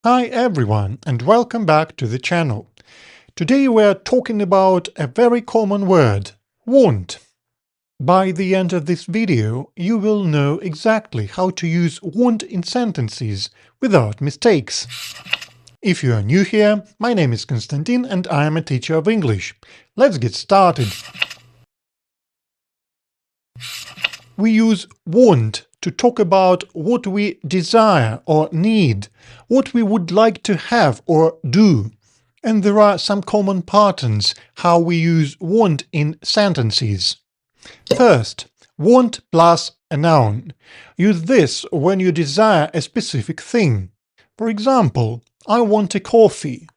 Hi everyone and welcome back to the channel. Today we are talking about a very common word, want. By the end of this video, you will know exactly how to use want in sentences without mistakes. If you are new here, my name is Konstantin and I am a teacher of English. Let's get started. We use want to talk about what we desire or need, what we would like to have or do. And there are some common patterns how we use want in sentences. First, want plus a noun. Use this when you desire a specific thing. For example, I want a coffee.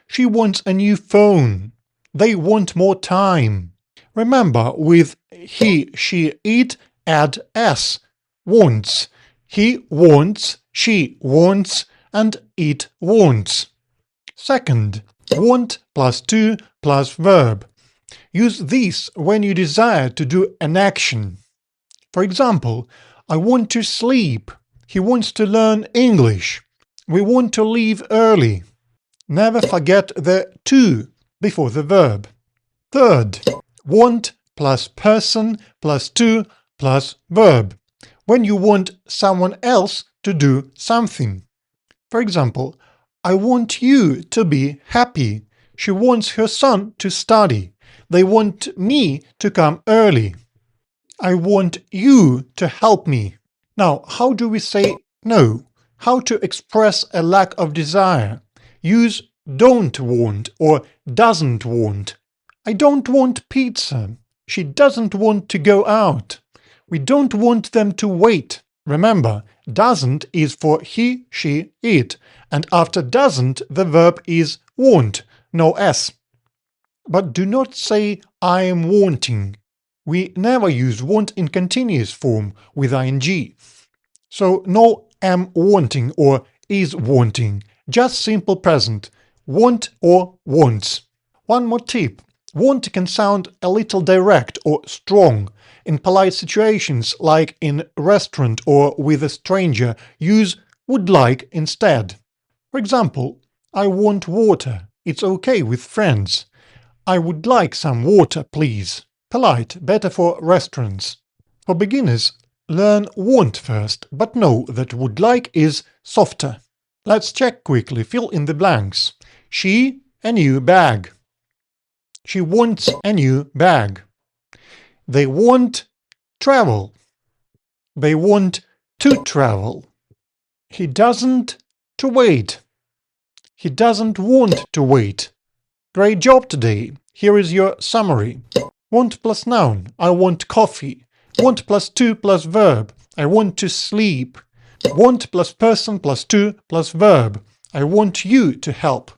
She wants a new phone. They want more time. Remember, with he, she, it, add s. Wants. He wants, she wants, and it wants. Second, want plus to plus verb. Use this when you desire to do an action. For example, I want to sleep. He wants to learn English. We want to leave early. Never forget the to before the verb. Third, want plus person plus to plus verb. When you want someone else to do something. For example, I want you to be happy. She wants her son to study. They want me to come early. I want you to help me. Now, how do we say no? How to express a lack of desire? Use don't want or doesn't want. I don't want pizza. She doesn't want to go out. We don't want them to wait. Remember, doesn't is for he, she, it, and after doesn't the verb is want, no s. But do not say I am wanting. We never use want in continuous form with ing. So no am wanting or is wanting, just simple present, want or wants. One more tip. Want can sound a little direct or strong. In polite situations, like in a restaurant or with a stranger, use would like instead. For example, I want water. It's okay with friends. I would like some water, please. Polite, better for restaurants. For beginners, learn want first, but know that would like is softer. Let's check quickly, fill in the blanks. She, a new bag. She wants a new bag. They want travel. They want to travel. He doesn't to wait. He doesn't want to wait. Great job today. Here is your summary. Want plus noun. I want coffee. Want plus to plus verb. I want to sleep. Want plus person plus to plus verb. I want you to help.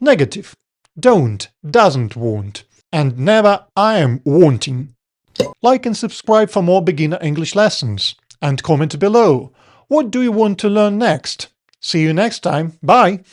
Negative. Don't, doesn't want, and never I am wanting. Like and subscribe for more beginner English lessons. And comment below. What do you want to learn next? See you next time. Bye!